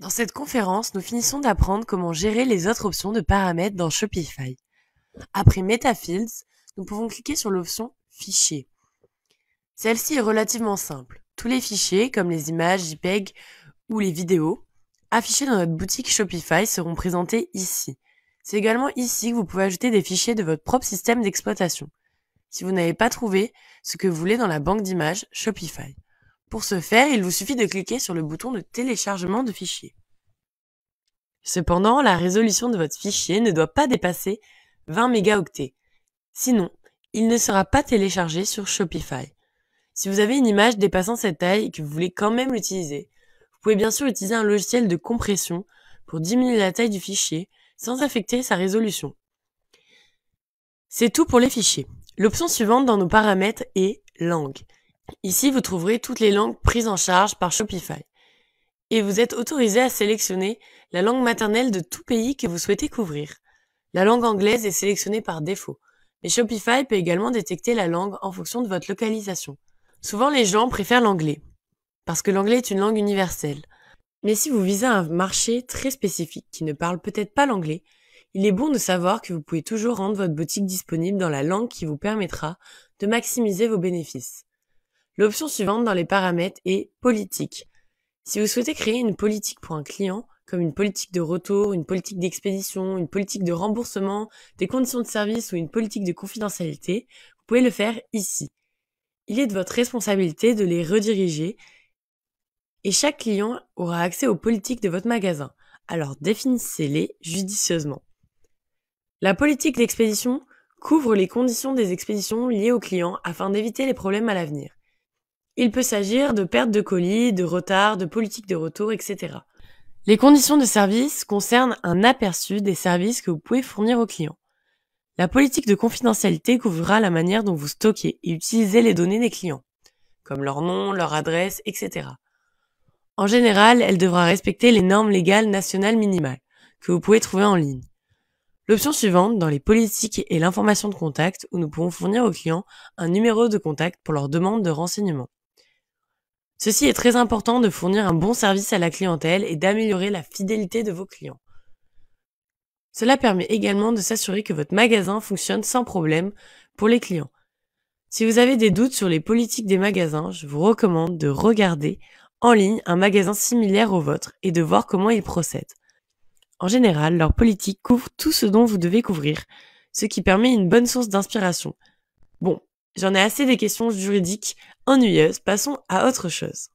Dans cette conférence, nous finissons d'apprendre comment gérer les autres options de paramètres dans Shopify. Après MetaFields, nous pouvons cliquer sur l'option Fichier. Celle-ci est relativement simple. Tous les fichiers, comme les images, JPEG ou les vidéos, affichés dans notre boutique Shopify seront présentés ici. C'est également ici que vous pouvez ajouter des fichiers de votre propre système d'exploitation, si vous n'avez pas trouvé ce que vous voulez dans la banque d'images Shopify. Pour ce faire, il vous suffit de cliquer sur le bouton de téléchargement de fichiers. Cependant, la résolution de votre fichier ne doit pas dépasser 20 mégaoctets. Sinon, il ne sera pas téléchargé sur Shopify. Si vous avez une image dépassant cette taille et que vous voulez quand même l'utiliser, vous pouvez bien sûr utiliser un logiciel de compression pour diminuer la taille du fichier sans affecter sa résolution. C'est tout pour les fichiers. L'option suivante dans nos paramètres est langue. Ici, vous trouverez toutes les langues prises en charge par Shopify. Et vous êtes autorisé à sélectionner la langue maternelle de tout pays que vous souhaitez couvrir. La langue anglaise est sélectionnée par défaut, mais Shopify peut également détecter la langue en fonction de votre localisation. Souvent, les gens préfèrent l'anglais, parce que l'anglais est une langue universelle. Mais si vous visez un marché très spécifique qui ne parle peut-être pas l'anglais, il est bon de savoir que vous pouvez toujours rendre votre boutique disponible dans la langue qui vous permettra de maximiser vos bénéfices. L'option suivante dans les paramètres est politique. Si vous souhaitez créer une politique pour un client, comme une politique de retour, une politique d'expédition, une politique de remboursement, des conditions de service ou une politique de confidentialité, vous pouvez le faire ici. Il est de votre responsabilité de les rediriger et chaque client aura accès aux politiques de votre magasin, alors définissez-les judicieusement. La politique d'expédition couvre les conditions des expéditions liées au client afin d'éviter les problèmes à l'avenir. Il peut s'agir de perte de colis, de retard, de politique de retour, etc. Les conditions de service concernent un aperçu des services que vous pouvez fournir aux clients. La politique de confidentialité couvrira la manière dont vous stockez et utilisez les données des clients, comme leur nom, leur adresse, etc. En général, elle devra respecter les normes légales nationales minimales, que vous pouvez trouver en ligne. L'option suivante, dans les politiques et l'information de contact, où nous pouvons fournir aux clients un numéro de contact pour leur demande de renseignements. Ceci est très important de fournir un bon service à la clientèle et d'améliorer la fidélité de vos clients. Cela permet également de s'assurer que votre magasin fonctionne sans problème pour les clients. Si vous avez des doutes sur les politiques des magasins, je vous recommande de regarder en ligne un magasin similaire au vôtre et de voir comment ils procèdent. En général, leur politique couvre tout ce dont vous devez couvrir, ce qui permet une bonne source d'inspiration. Bon, j'en ai assez des questions juridiques ennuyeuses, passons à autre chose.